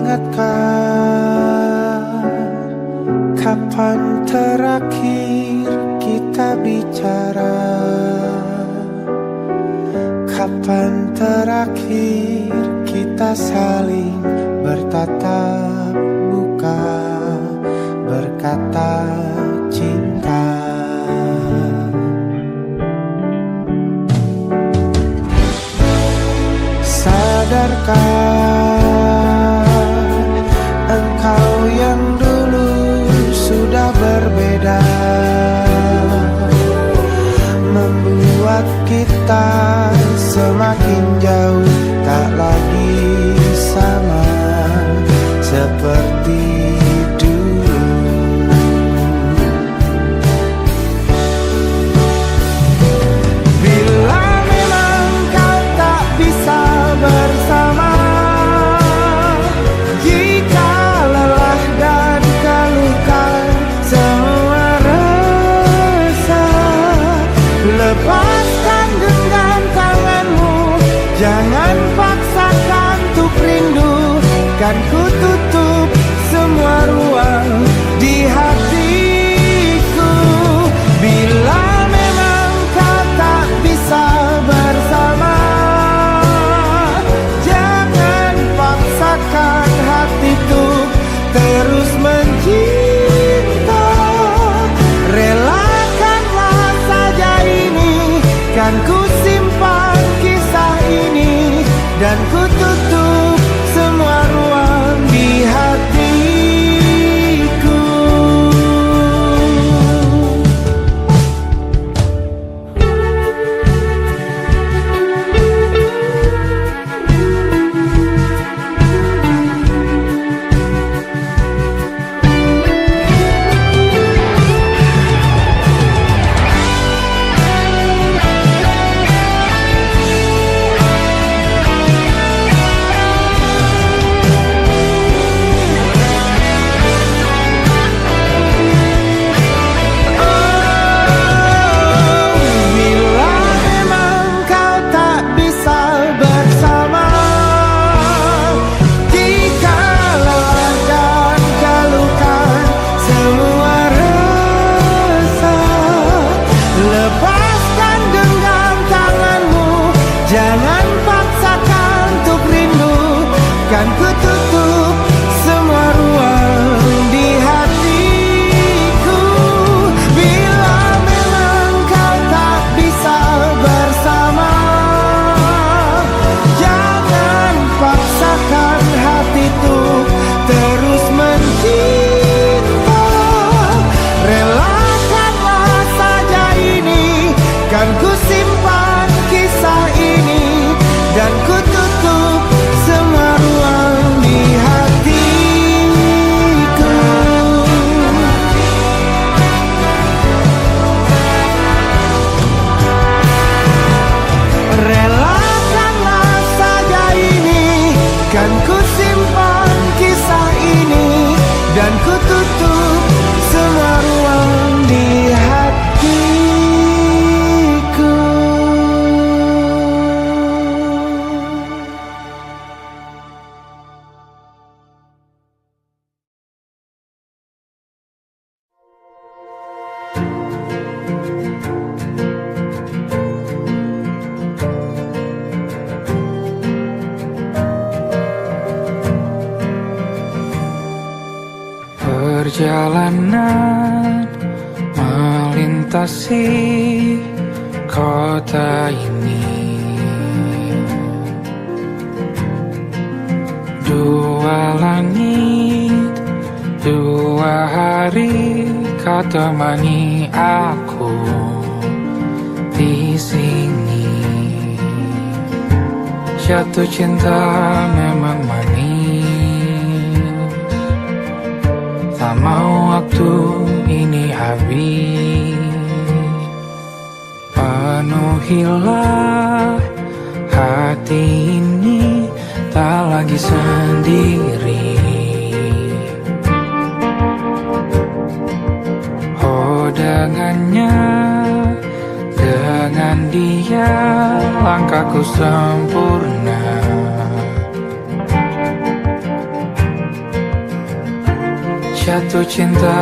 ingatkah kapan terakhir kita bicara? Kapan terakhir kita saling bertatap muka, berkata cinta? Sadarkah engkau yang dulu sudah berbeda, membuat kita semakin jauh, tak lagi sama seperti dulu. Bila memang kau tak bisa bersama, jika lelah dan keluhkan semua rasa, lepaskan genggam tanganmu, jangan paksakan untuk rindu. Kan ku tutup semua ruang di hatiku. Bila memang kau tak bisa bersama, jangan paksakan hatiku terus mencinta. Relakanlah saja ini, kan ku simpan kisah ini, dan ku tutup semua ruang di hatiku. Jangan paksakan untuk rindu, kan ku tutup semua ruang di hatiku. Bila memang kau tak bisa bersama, jangan paksakan hatiku terus mencinta. Relakanlah saja ini, kan ku simpan kisah ini, dan ku tutup semua ruang di hatiku. Relakanlah saja ini, kan ku simpan kisah ini, dan ku tutup semua ruang di hatiku. Perjalanan melintasi kota ini, dua langit, dua hari kau temani aku di sini. Jatuh cinta memang manis, tak mau waktu ini habis. Penuhilah hati ini, tak lagi sendiri. Oh, dengannya, dengan dia langkahku sempurna. Jatuh cinta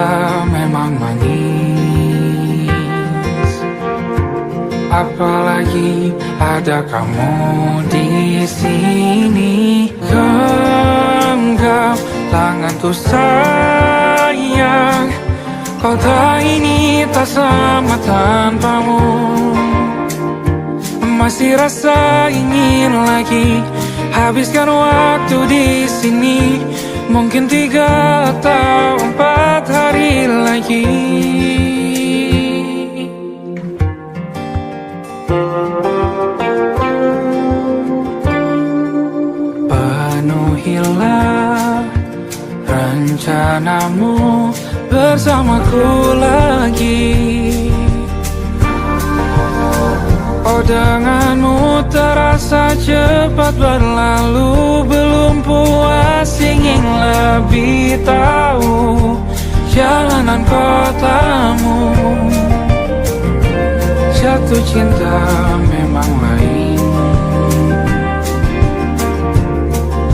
memang manis, apalagi ada kamu di sini. Genggam tanganku sayang, kota ini tak sama tanpamu. Masih rasa ingin lagi habiskan waktu di sini. Mungkin 3 atau 4 hari lagi. Penuhilah rencanamu bersamaku lagi. Oh, denganmu terasa cepat berlalu. Belum puas ingin lebih tahu jalanan kotamu. Jatuh cinta memang lain,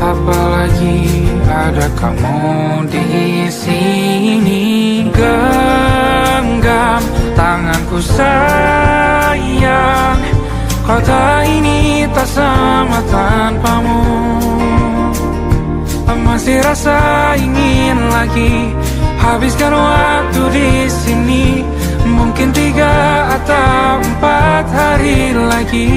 apalagi ada kamu di sini. Genggam tanganku sayang, kota ini tak sama tanpamu. Masih rasa ingin lagi habiskan waktu di sini. Mungkin 3 atau 4 hari lagi.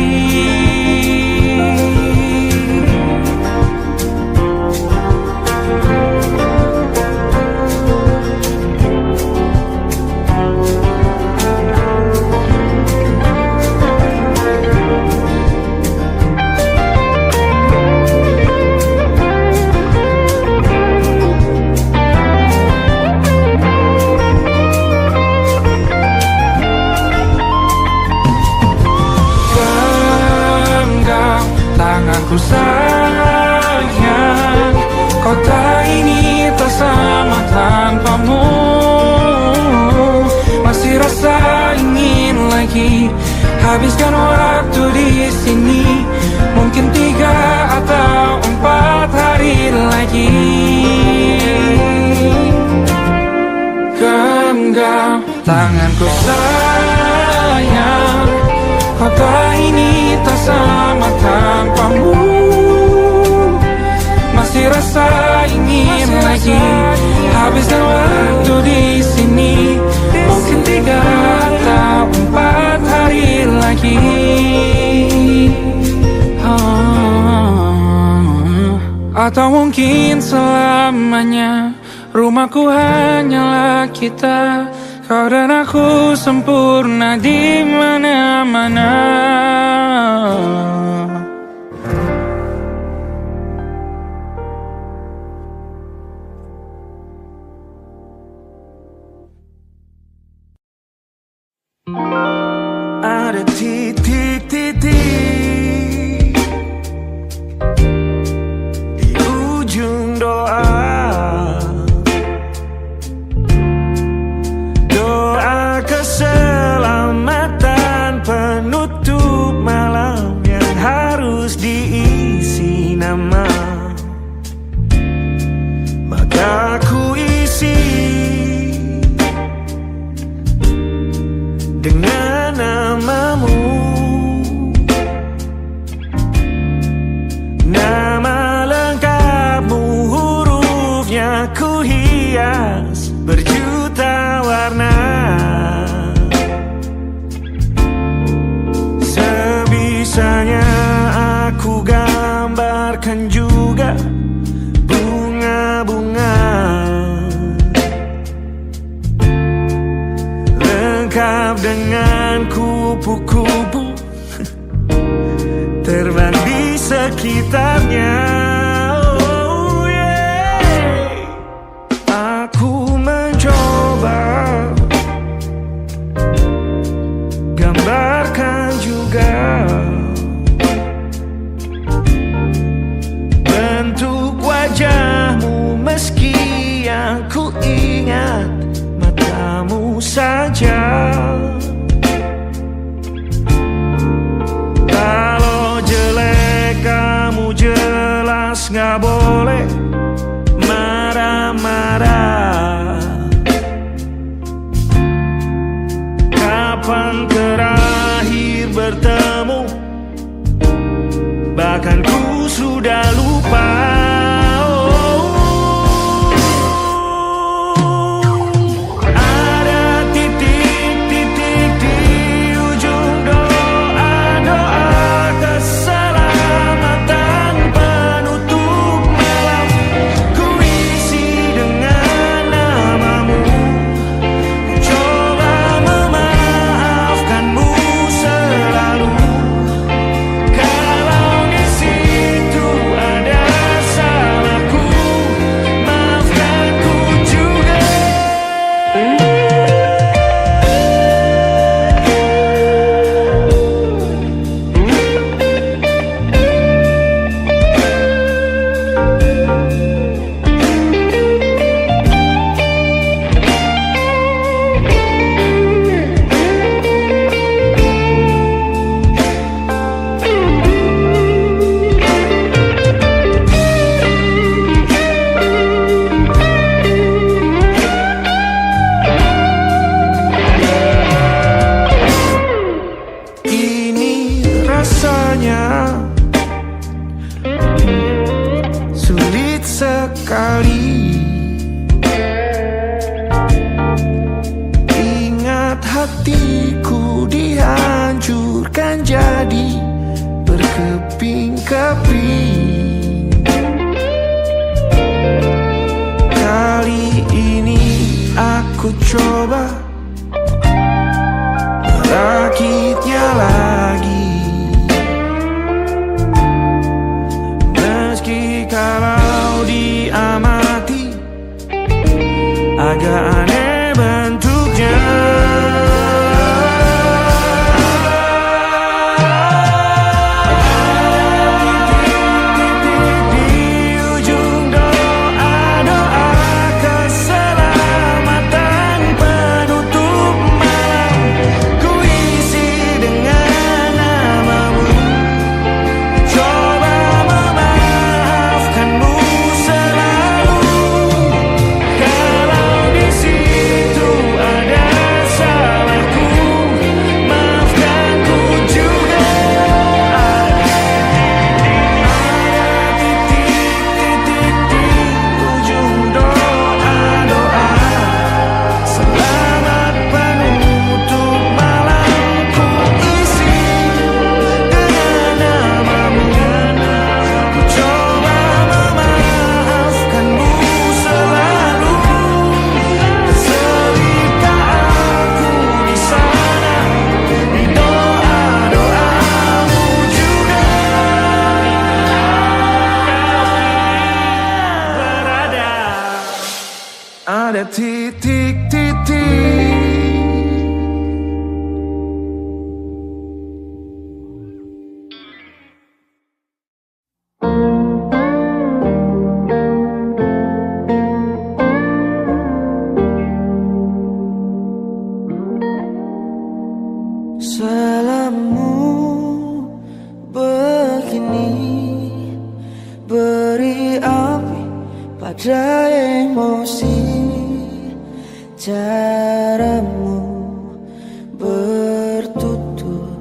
Tanganku sayang, kota ini tak sama tanpamu. Masih rasa ingin lagi habiskan waktu di sini. Mungkin 3 atau 4 hari lagi. Genggam tanganku sayang, kota ini tak sama tanpamu. Masih rasa ingin lagi habiskan waktu di sini. Mungkin 3 atau 4 hari lagi. Atau mungkin selamanya. Rumahku hanyalah kita, kau dan aku sempurna di mana-mana. Ada titik-titik di ujung doa. Keselamatan penutup malam yang harus diisi nama. Maka ku isi dengan namamu. Nama lengkapmu, hurufnya ku hias berjuta warna. Sebisanya aku gambarkan juga bunga-bunga, lengkap dengan kupu-kupu terbang di sekitarnya. Oh yeah. Aku mencoba gambarkan juga bentuk wajahmu, meski yang ku ingat matamu saja. Kalau jelek kamu jelas kapan terakhir bertemu, bahkan ku sudah lupa. Sulit sekali ingat hatiku dihancurkan jadi berkeping-keping. Kali ini aku coba merakitnya lagi. Kalau diamati agak aneh bentuknya. Ada titik-titik. Salahmu begini, beri api pada emosi. Caramu bertutur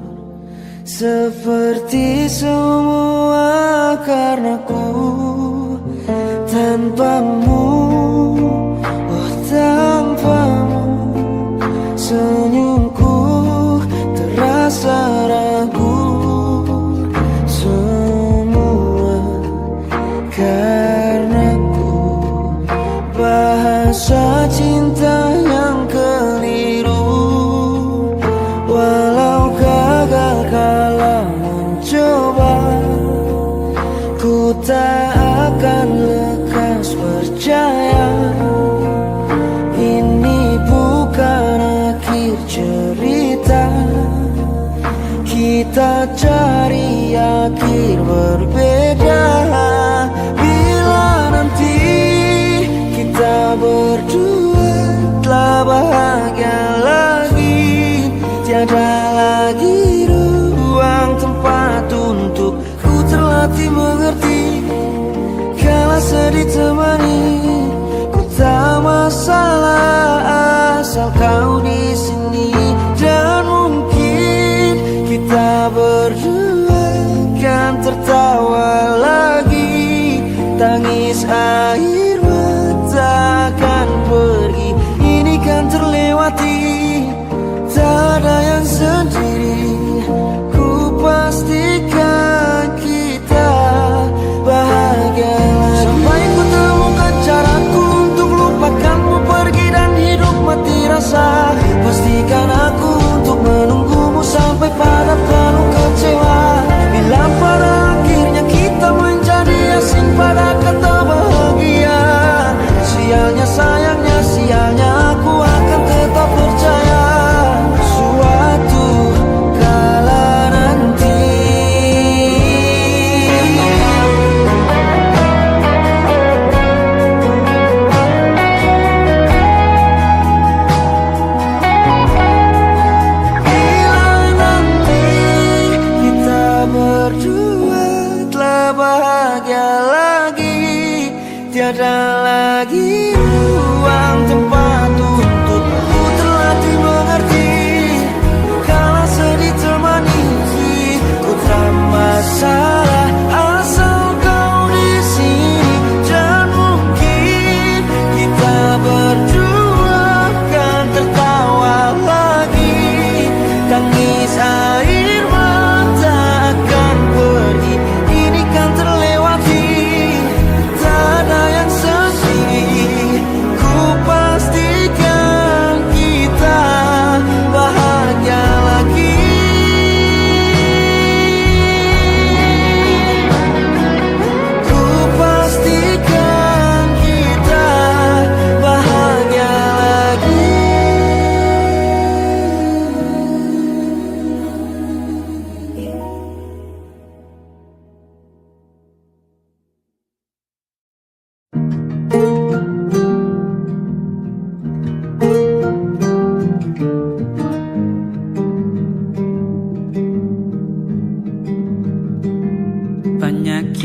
seperti semua karenaku. Tanpamu, oh tanpamu, senyumku terasa ragu. Semua karenaku, bahasa cinta yang keliru. Walau gagal kala mencoba, ku tak akan lekas percaya. Ini bukan akhir cerita, kita cari akhir berbeda. Bila nanti kita berdua telah bahagia lagi, tiada lagi ruang tempat untuk ku terlatih mengerti. Kala sedih temani, ku tak masalah asal kau di sini dan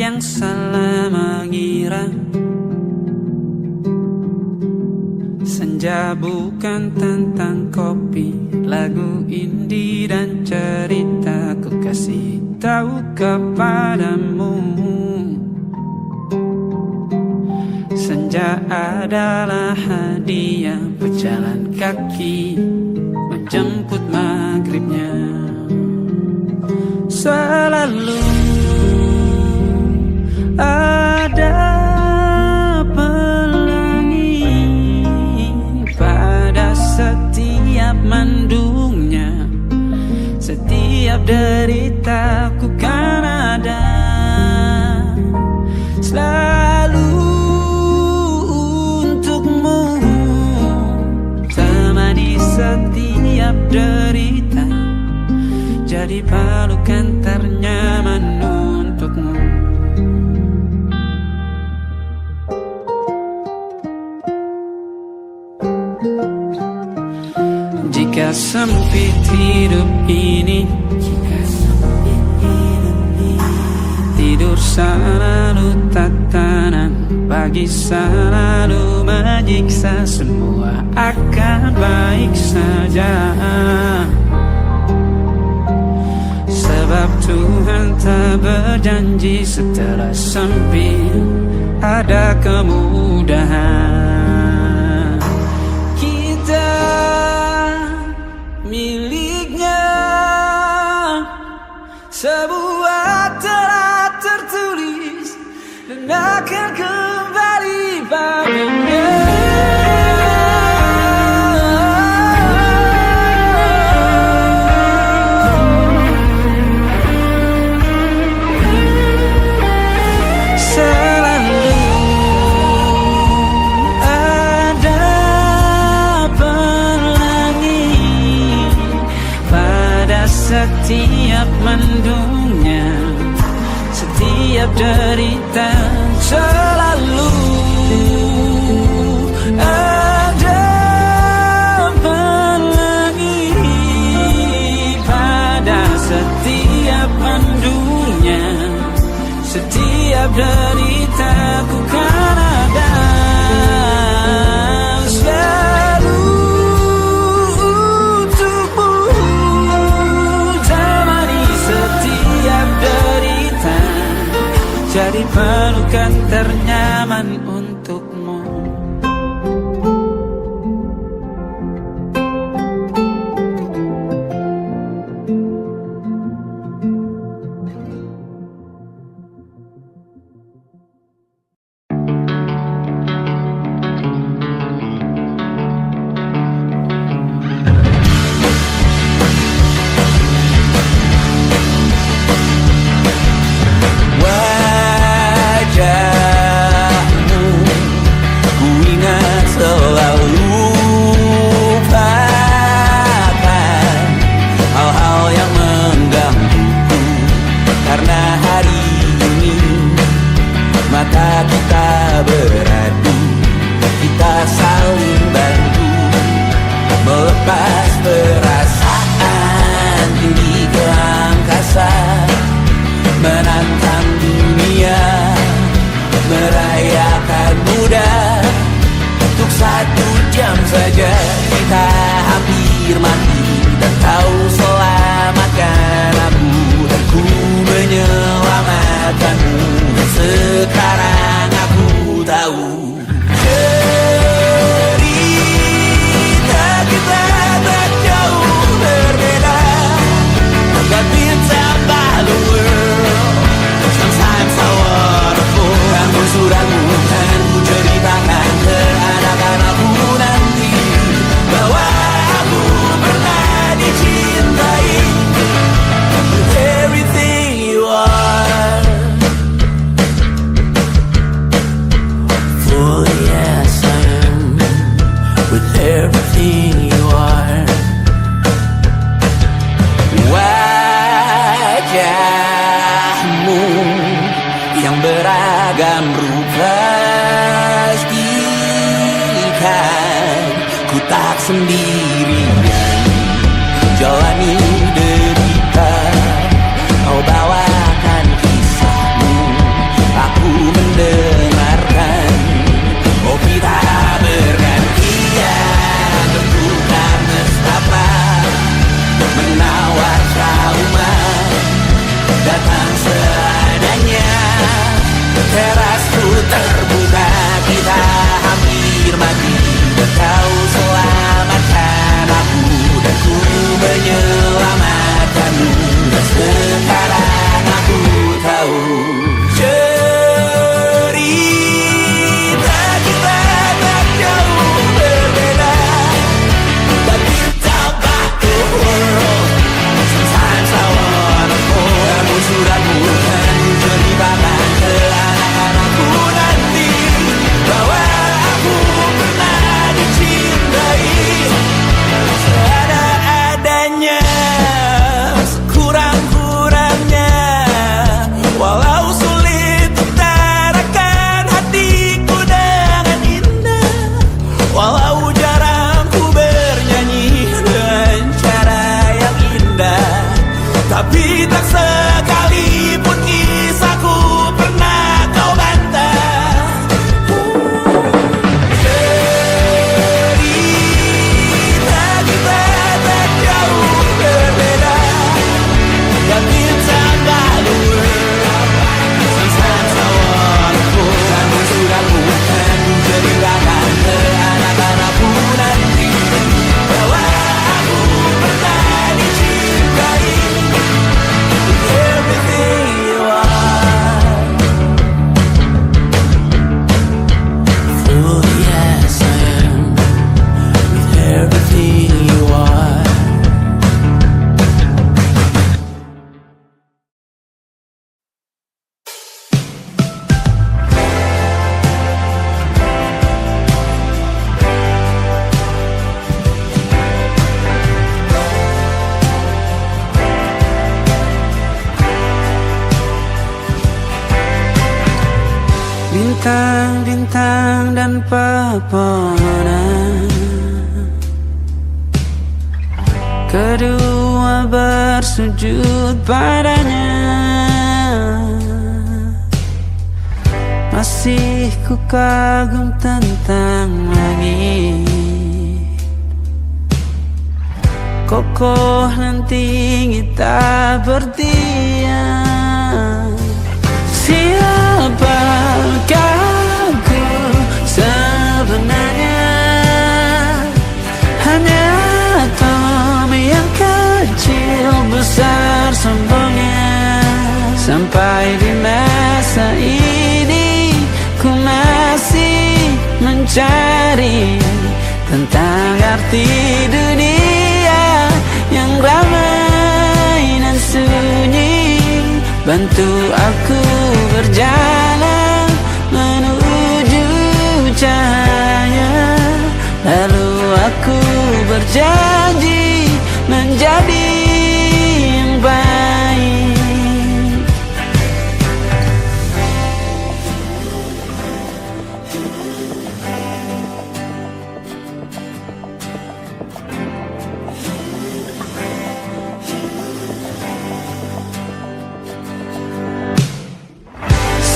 yang salah mengira senja bukan tentang kopi, lagu indie dan cerita ku kasih tahu kepadamu. Senja adalah hadiah pejalan kaki menjemput maghribnya. Selalu ada pelangi pada setiap mendungnya. Setiap derita ku kan ada selalu untukmu, temani setiap derita, jadi pelukan ternyaman untukmu. Jika sempit hidup ini, tidur selalu tatanan, pagi selalu menyiksa, semua akan baik saja. Sebab Tuhan tak berjanji setelah sempit ada kemudahan. Kita miliknya sebuah telah tertulis dan akan kembali padanya. Setiap mendungnya, setiap derita, selalu ada pelangi pada setiap mendungnya. Setiap derita ku kan ada selalu untukmu, jadi pelukan ternyaman untukmu. Dan sekarang aku tahu cerita kita tak jauh berbeda. But you talk about the world. Sometimes I wanna fall. Kamu sudah bukan ceritakan ke anak-anakku nanti bahwa aku pernah dicintai seadanya, sekurang-kurangnya. Walau sulit utarakan hatiku dengan indah, walau jarang ku bernyanyi dengan cara yang indah, tapi tak sekalipun kisahku pernah kau bantah. Cerita kita tak jauh berbeda. But you talk about the world. Sometimes I wanna fall. Kamu sudah bukan ceritakan ke anak-anakku nanti bahwa aku pernah dicintai. Everything you are. Fully yes I am. With everything you are. Bintang-bintang dan pepohonan, kedua bersujud padanya. Masih ku kagum tentang langit, kokoh dan tinggi tak berdiam. Siapakah aku sebenarnya? Hanya atom yang kecil besar sombongnya. Sampai di masa ini ku masih mencari tentang arti dunia yang ramai dan sunyi. Bantu aku berjalan menuju cahaya, lalu aku berjanji menjadi yang baik.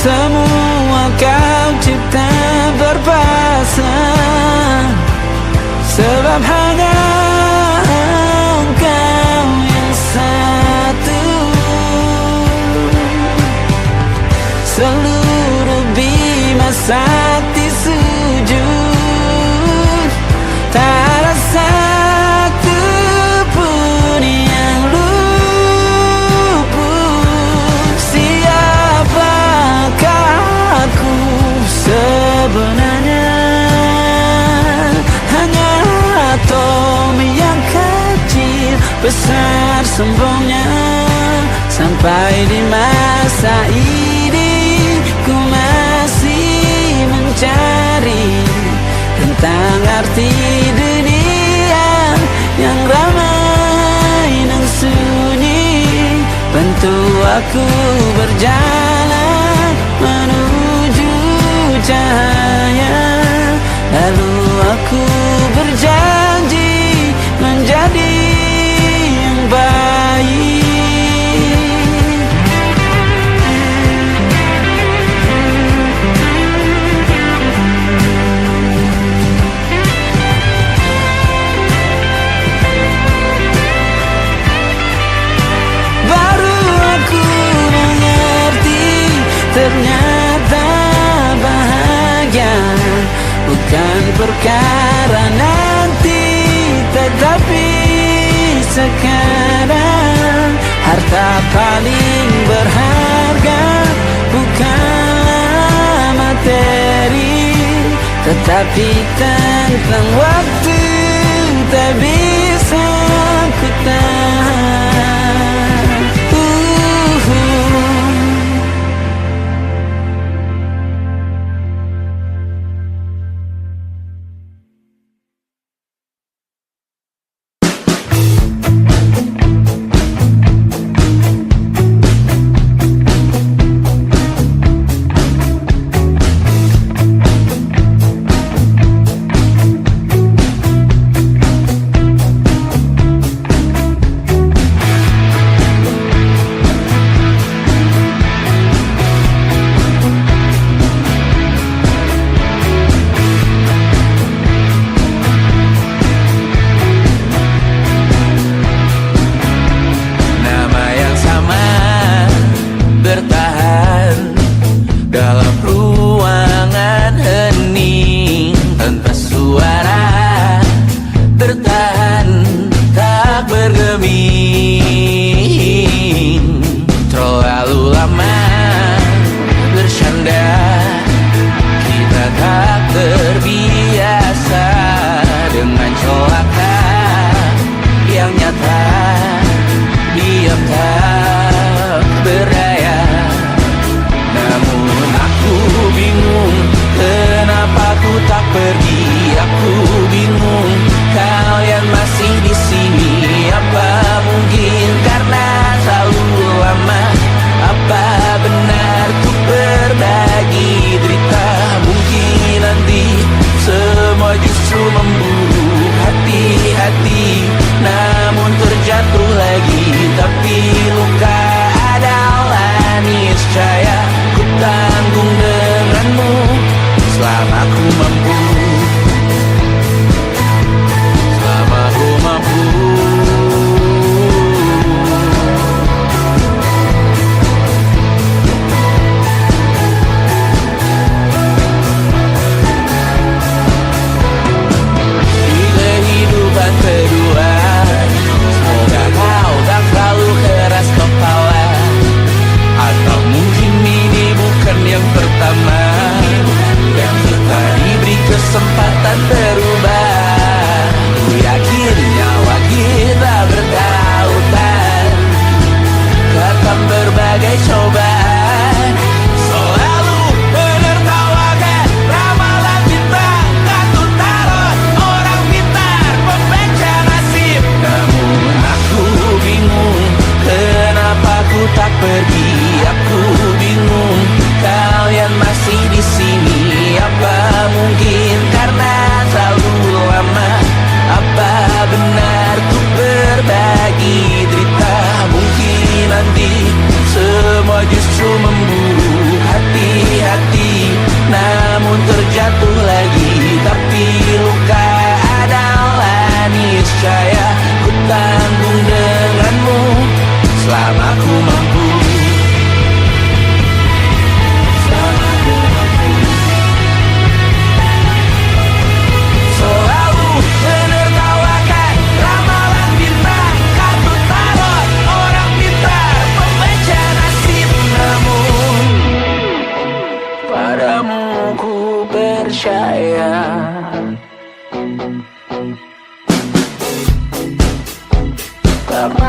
Semua kau cipta berpasang, sebab hanya engkau yang satu. Seluruh bima sakti sujud, tak ada satu pun yang luput. Siapakah aku sebenarnya? Hanya atom yang kecil besar sombongnya. Sampai di masa ini ku masih mencari tentang arti dunia yang ramai dan sunyi. Bantu aku berjalan menuju cahaya, lalu aku berjanji menjadi yang baik. Baru aku mengerti ternyata bahagia bukan perkara nanti, tetapi sekarang. Harta paling berharga bukanlah materi, tetapi tentang waktu tak bisa ku tahan.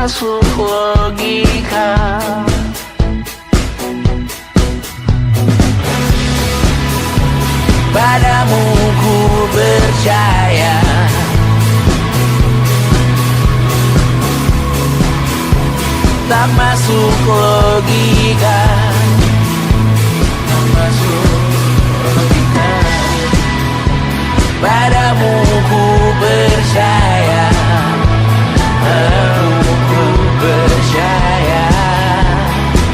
masuk logika. Padamu ku percaya, tak masuk logika, tak masuk logika. Padamu ku percaya, padamu ku percaya,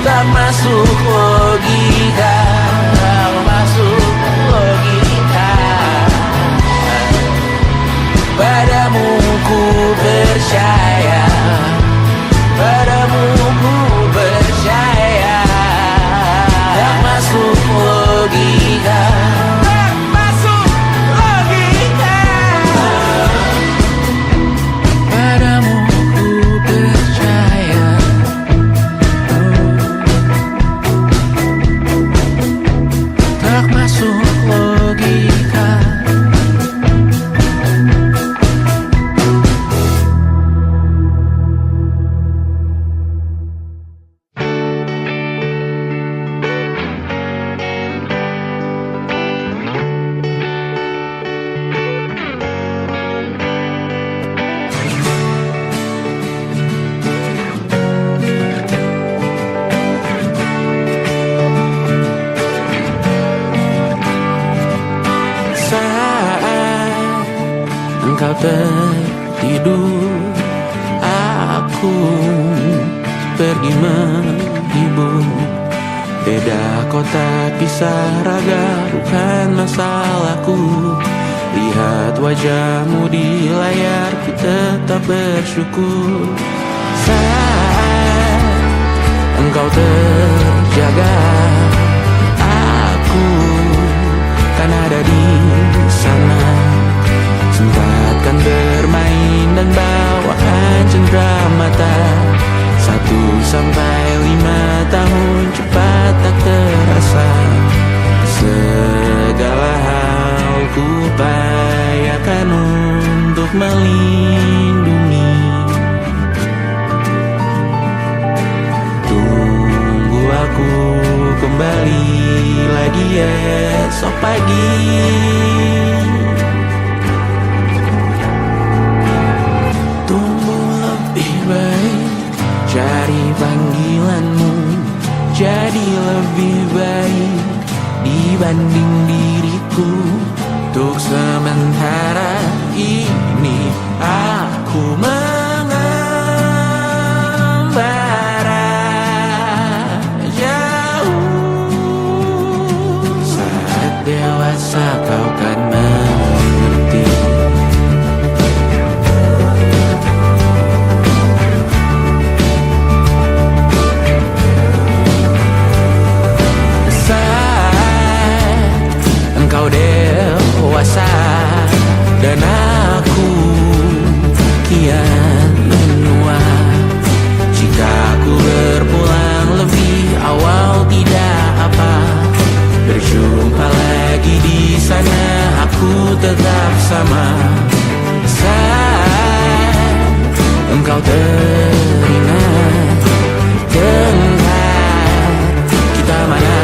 tak masuk logika, tak masuk logika. Padamu ku percaya, padamu ku percaya, tak masuk logika, tak masuk logika. Padamu ku percaya, tertidur, aku pergi menghibur. Beda kota, pisah raga, bukan masalahku. Lihat wajahmu di layar, ku tetap bersyukur. Saat engkau terjaga, aku kan ada di sana. Sempatkan bermain dan bawakan cenderamata. 1-5 tahun cepat tak terasa. Segala hal ku upayakan untuk melindungi. Tunggu aku kembali lagi esok pagi. Tumbuh lebih baik, cari panggilanmu, jadi lebih baik dibanding diriku. Untuk sementara ini aku mengembara jauh. Saat dewasa kau kan mengerti. Engkau dewasa dan aku kian menua. Jika aku berpulang lebih awal tidak apa. Berjumpa lagi di sana, aku tetap sama. Saat engkau teringat tentang kita mana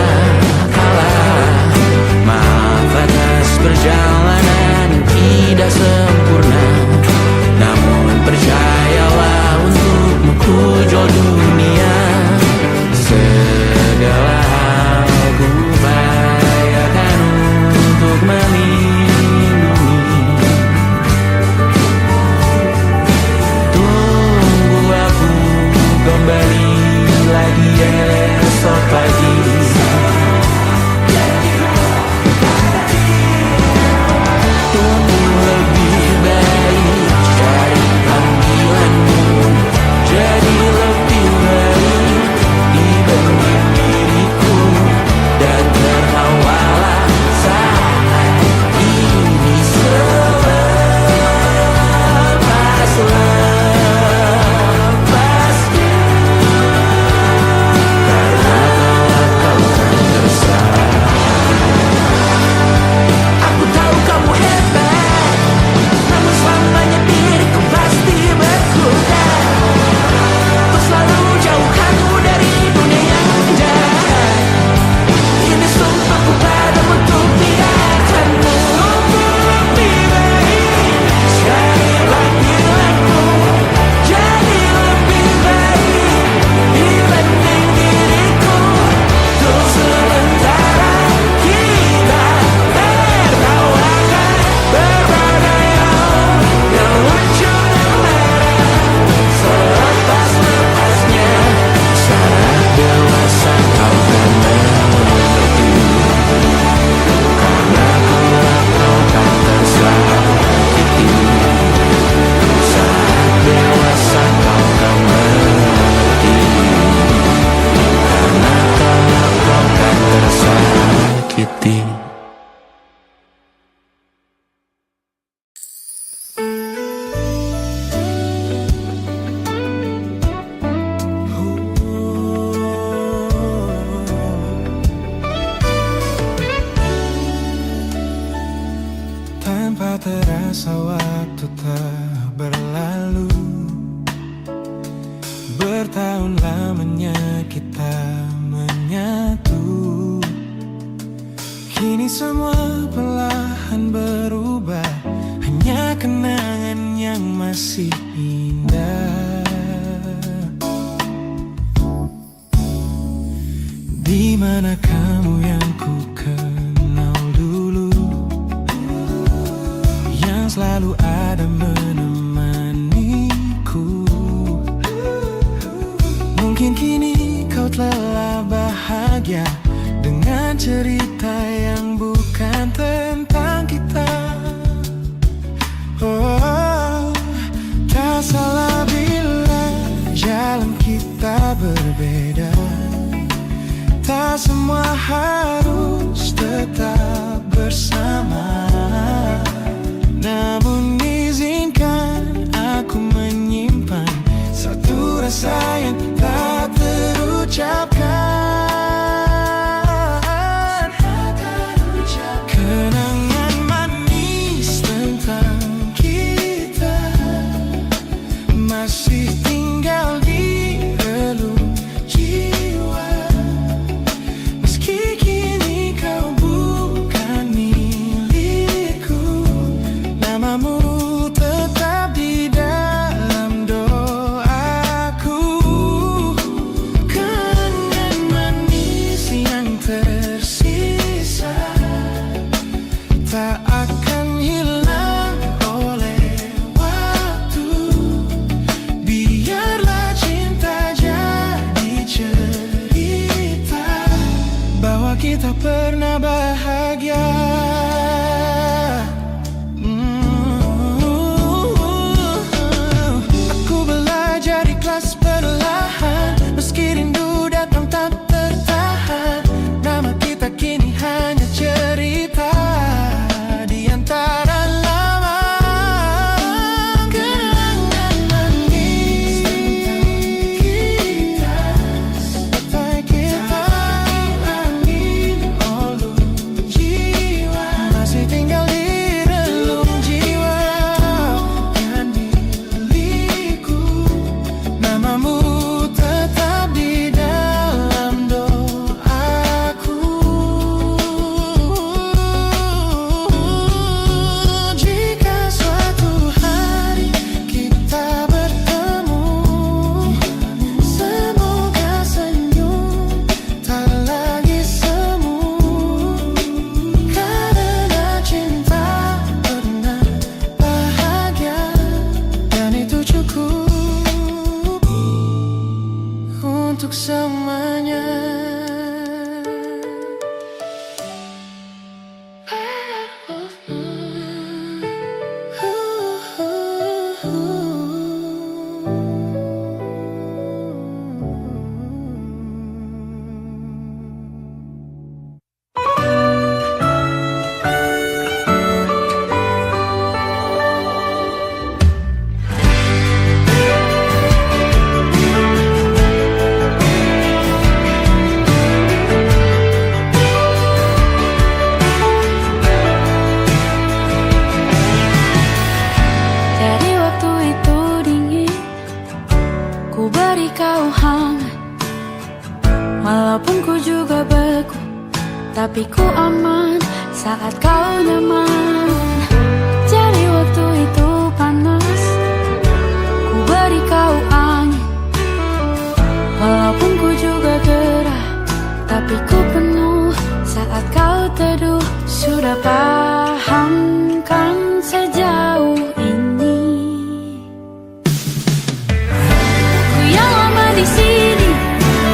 perjalanan tidak sempurna, namun percayalah untukmu ku jual dunia. Segala hal ku upayakan untuk melindungi. Tunggu aku kembali lagi esok pagi. Terasa waktu tak berlalu. Bertahun lamanya kita menyatu. Kini semua perlahan berubah, hanya kenangan yang masih indah. Di mana kamu yang ku kenal dulu, yang selalu ada Mungkin kini kau telah bahagia dengan cerita yang bukan tentang kita. Oh, tak salah bila jalan kita berbeda. Tak semua harus tetap bersama. Namun izinkan aku menyimpan satu rasa yang tak terucapkan. Kenangan manis tentang kita masih tinggal di relung jiwa. Meski kini kau bukan milikku, namamu tetap di dalam doaku. Kenangan manis yang tersisa tak akan hilang oleh waktu. Biarlah cinta jadi cerita bahwa kita pernah bahagia. Aku belajar ikhlas perlahan, meski rindu datang tak tertahan. Nama kita kini hanya cerita di antara lama. Kenangan manis tentang kita, angin olung jiwa masih tinggal di relung jiwa. Dan milikku, namamu tetap di dalam doaku. Jika suatu hari kita bertemu, semoga senyum tak lagi semu. Karena cinta pernah bahagia, dan itu cukup untuk semuanya. Dari waktu itu dingin, ku beri kau hangat. Walaupun ku juga beku, tapi ku aman saat kau nyaman. Dari waktu itu panas, ku beri kau angin. Walaupun ku juga gerah, tapi ku penuh saat kau teduh. Sudah paham kan sejauh ini? Ku yang lama di sini,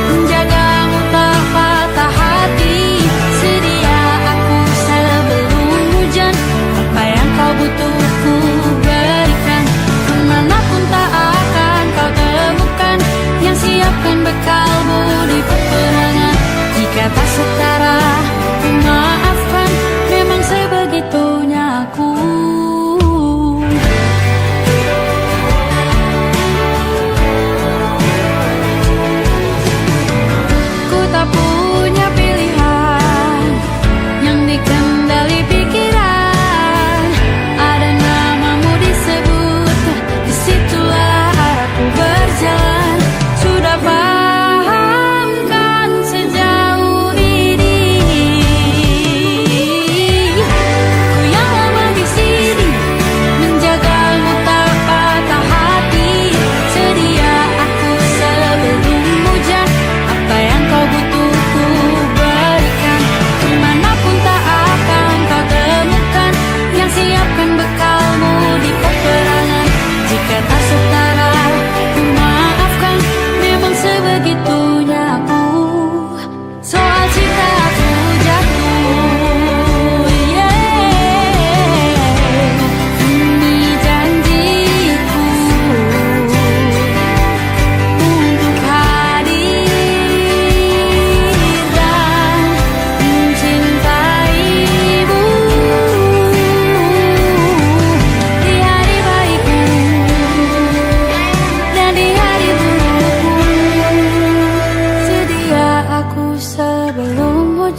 menjagamu tak patah hati. Sedia aku sebelum hujan, apa yang kau butuh ku berikan. Kemanapun tak akan kau temukan yang siapkan bekalmu di peperangan. Jika tak setara, ku maafkan, memang sebegitu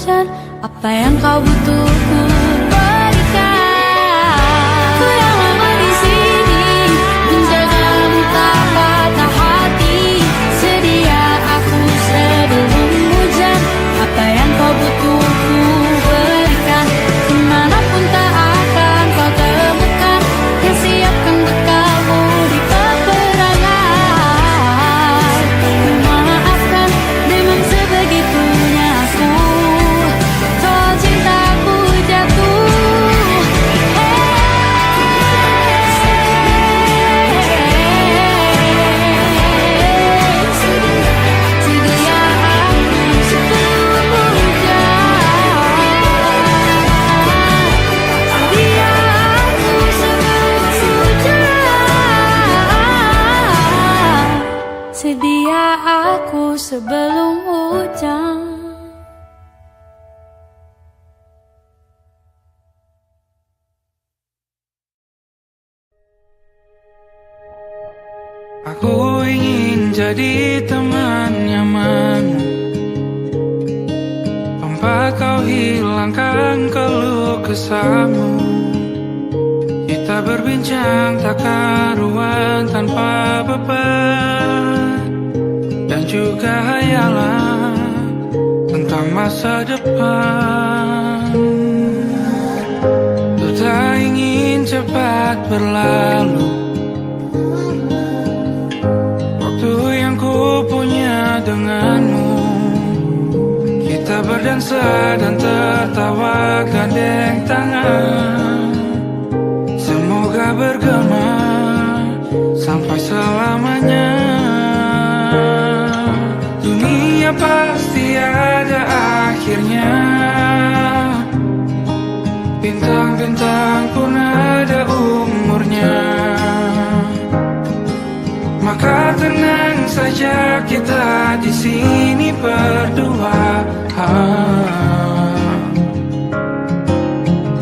hujan. Apa yang kau butuh ku berikan. Ku yang lama di sini menjagamu tak patah hati. Sedia aku sebelum hujan. Apa yang kau butuh ku berikan. Kemanapun tak akan kau temukan yang siapkan bekalmu di peperangan. Maafkan, memang sebegitunya aku. Soal cintaku jatuh. Sedia aku sebelum hujan. Sedia aku sebelum hujan. Sedia aku sebelum hujan. Aku ingin jadi teman nyamanmu, tempat kau hilangkan keluh kesahmu. Kita berbincang tak karuan tanpa beban, dan juga hayalan tentang masa depan. Ku tak ingin cepat berlalu waktu yang ku punya denganmu. Kita berdansa dan tertawa gandeng tangan. Semoga bergema sampai selamanya. Dunia pasti ada akhirnya. Bintang-bintang pun ada umurnya. Maka tenang saja kita di sini berdua.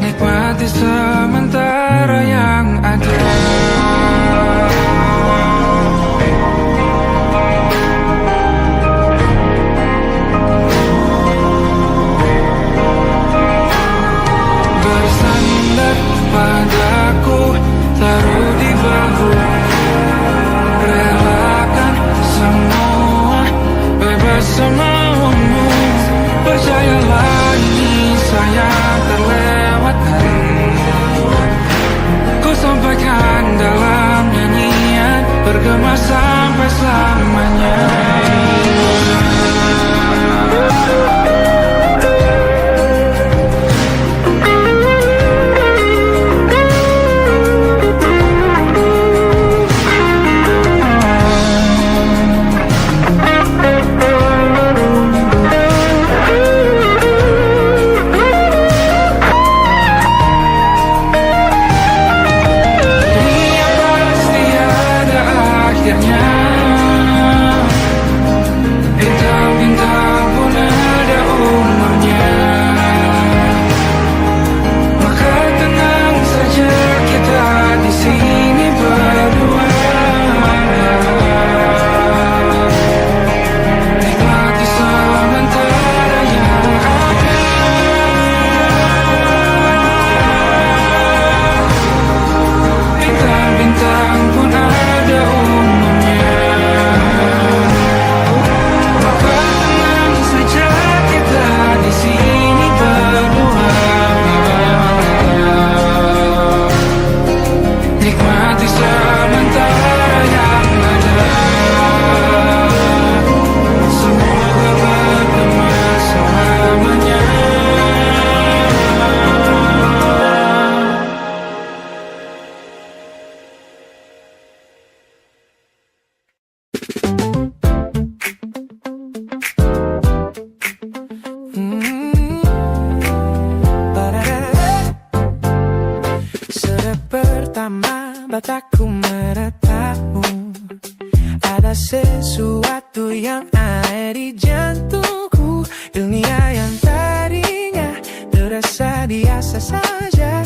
Nikmati sementara yang ada. Bersandar padaku, taruh di bahu. Relakan semua, bebas semaumu. Percayalah ini saya terlewatkan. Ku sampaikan dalam nyanyian, bergema sampai selamanya. Dunia pasti ada akhirnya. Bintang-bintang pun ada umurnya. Maka tenang saja kita di sini berdua. Nikmati sementara yang ada. Bintang-bintang pun ada umurnya. Maka tenang saja kita di sini berdua. Nikmati sementara yang ada. Semoga bergema selamanya. Sudah pertama mataku menatapmu. Ada sesuatu yang ada di jantungku. Dunia yang tadinya terasa biasa saja,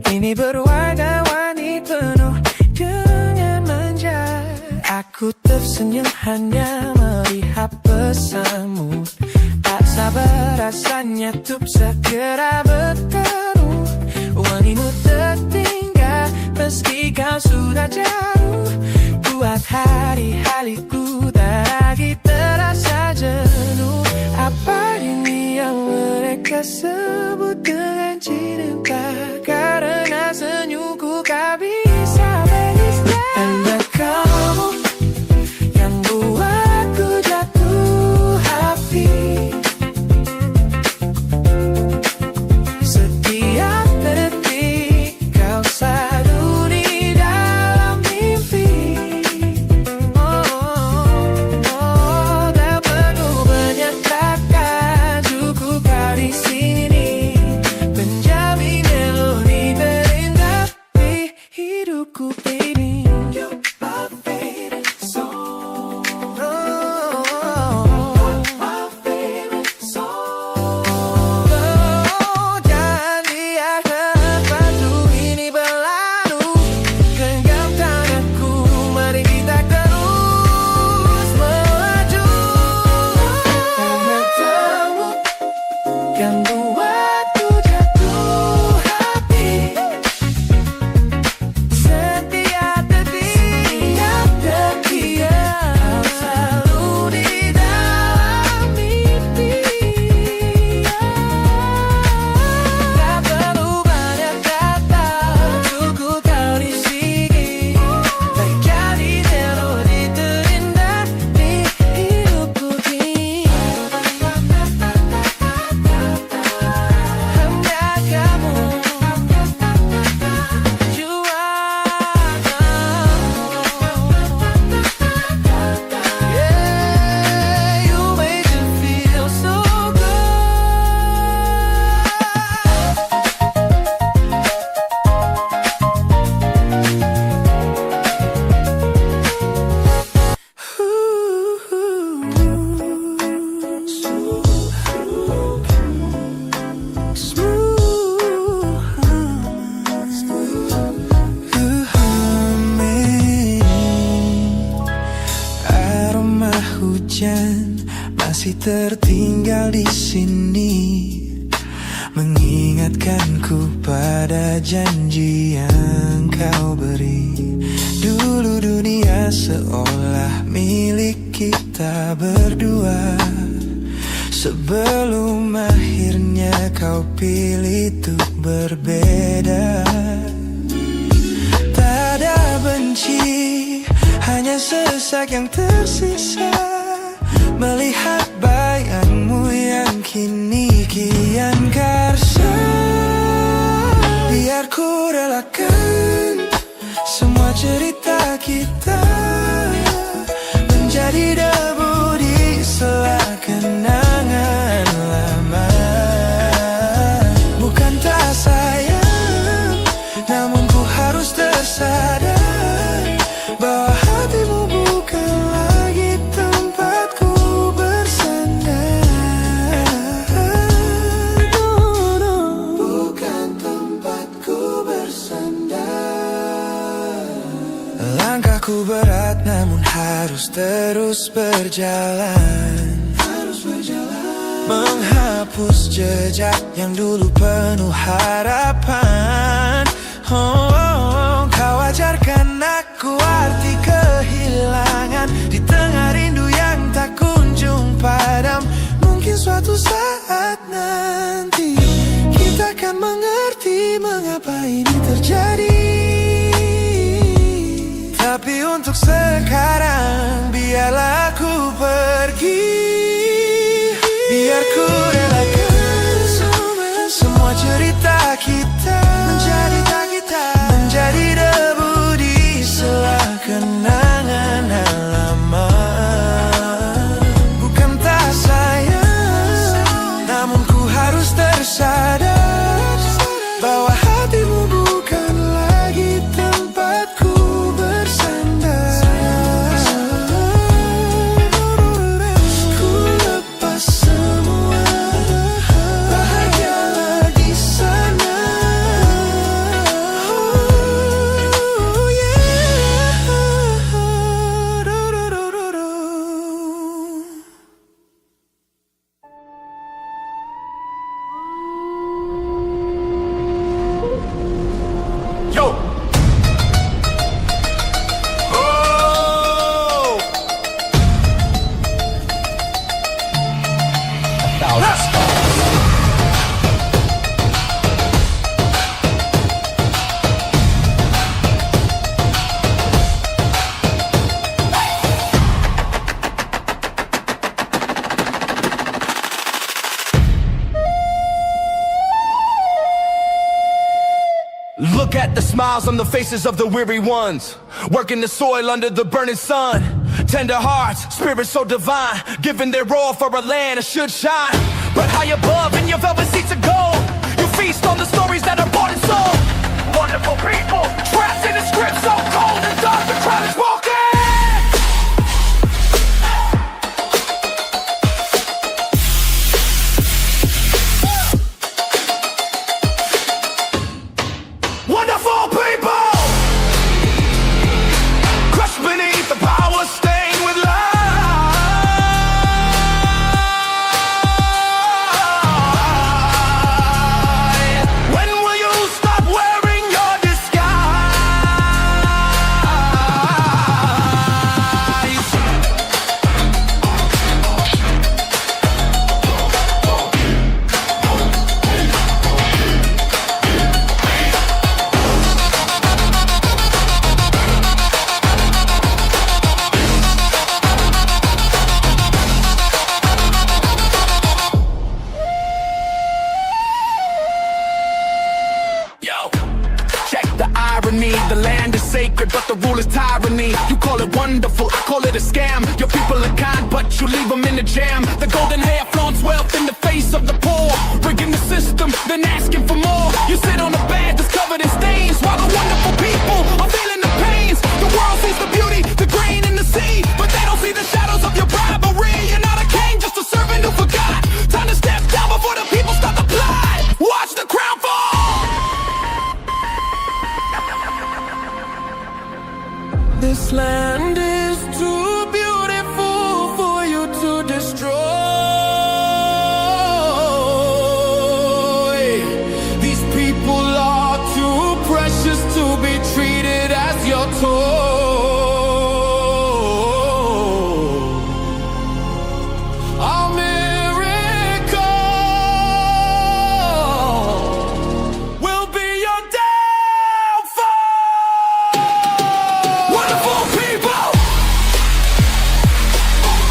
kini berwarna-warni penuh dengan manja. Aku tersenyum hanya melihat pesanmu. Tak sabar rasanya menyatup segera bertemu. Wangimu tertinggal meski kau sudah jauh. Buat hari-hariku tak lagi terasa jenuh. Apa ini yang mereka sebut dengan cinta? Karena senyumku kau bisa beristirahat. Hanya kamu yang buatku jatuh hati. Setiap detik kau selalu di dalam mimpi. Tak perlu menyatakan cukup kau di sini, menjamin melodi terindah di hidupku, baby. You're my favorite song. My favorite song. Jangan biarkan waktu ini berlalu. Genggam tanganku, mari kita terus melaju. Karena kamu yang buatku jatuh hati. Setiap detik kau selalu di dalam mimpi. Tak perlu banyak kata, cukup kau di sini, menjadi melodi terindah di hidupku kini. Hanya kamu, you are yeah, you make me feel so good. Aroma hujan masih tertinggal di sini, mengingatkanku pada janji yang kau beri. Dulu dunia seolah milik kita berdua, sebelum akhirnya kau pilih untuk berbeda. Tak ada benci, hanya sesak yang tersisa, melihat bayangmu yang kini kian karsa. Biar ku relakan semua cerita kita menjadi debu di sela kenangan lama. Bukan tak sayang, namun ku harus tersadar bahwa hatimu bukan lagi tempatku bersandar. Bukan tempatku bersandar. Langkahku berat namun harus terus berjalan, menghapus jejak yang dulu penuh harapan. Kau ajarkan aku arti kehilangan di tengah rindu yang tak kunjung padam. Mungkin suatu saat nanti kita akan mengerti mengapa ini terjadi. Tapi untuk sekarang biarlah aku pergi. Biar ku relakan semua cerita kita menjadi debu di sela kenangan lama. Bukan tak sayang, namun ku harus tersadar bahwa hatimu bukan lagi tempatku bersandar. Ku lepas semua Look at the smiles on the faces of the weary ones, working the soil under the burning sun. Tender hearts, spirits so divine, giving their all for a land that should shine. But high above in your velvet seats of gold, you feast on the stories that are bought and sold. Wonderful people, trapped in a script so cold and dark, the crowd is walking. Wonderful people, crushed beneath the power stained with light. When will you stop wearing your disguise? Yo, check the irony. The land is sacred, but the rule is tyranny. You call it wonderful, I call it a scam. Your people are kind, but you leave them in the jam. The golden hair flaunts wealth in the face of the poor, rigging the system, then asking for more. You sit on a bed that's covered in stains, while the wonderful people are feeling the pains. The world sees the beauty, the grain in the sea, but they don't see the shadows of your bribery. You're not a king, just a servant who forgot. Time to step down before the people start to plot. Watch the crown fall. This land is too beautiful for you to destroy. These people are too precious to be treated as your toy. Our miracle will be your downfall. Wonderful people,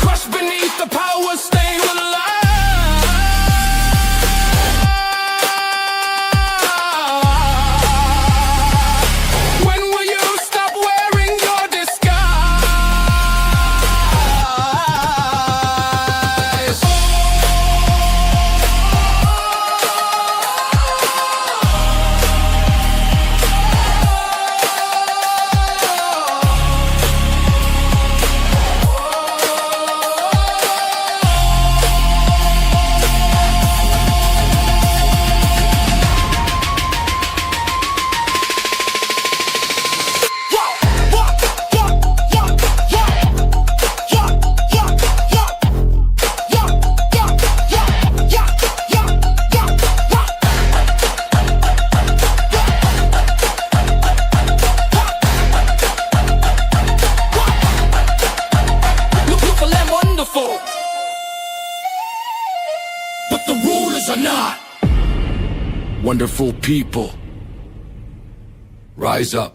crushed beneath the power stained with light. When will you stop wearing your disguise? Beautiful and wonderful, but the rulers are not. Wonderful people, rise up.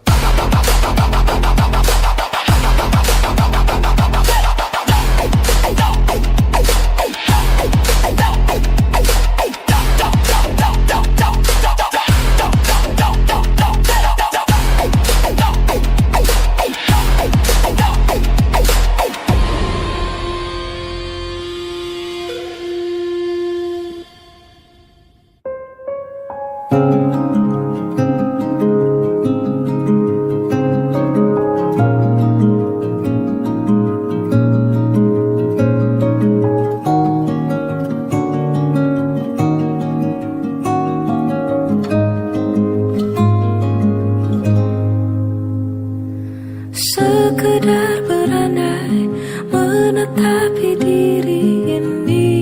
Sekedar berandai menetapi diri ini,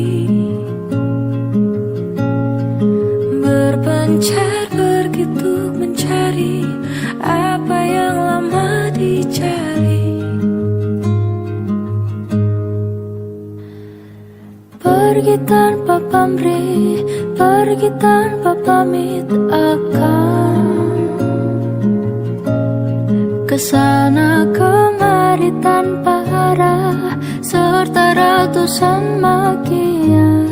berpencar begitu mencari apa yang lama dicari. Pergi tanpa pamrih, pergi tanpa pamit akan kesana kemari tanpa arah serta ratusan makian.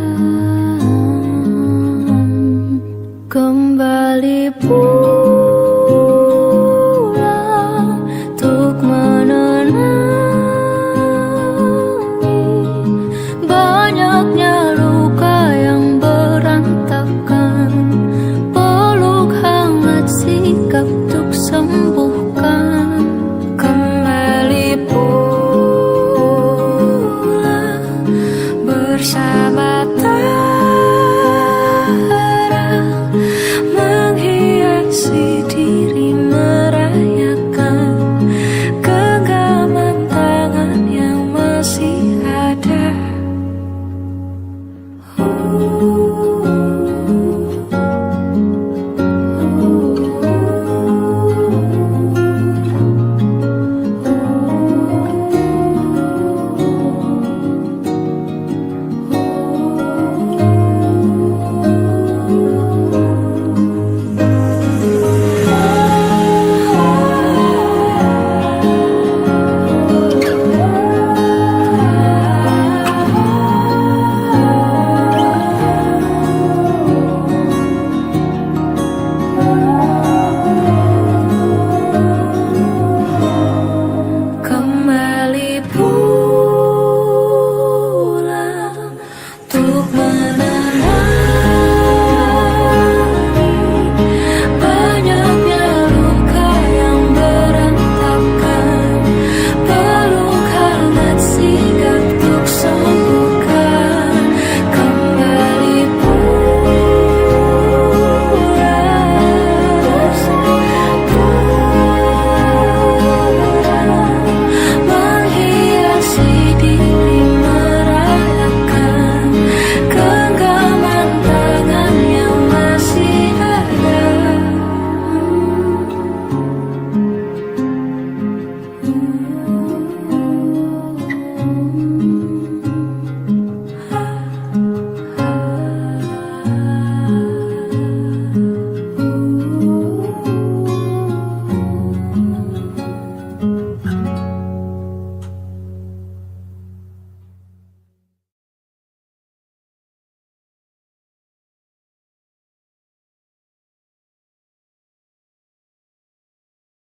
Kembali pulang bersama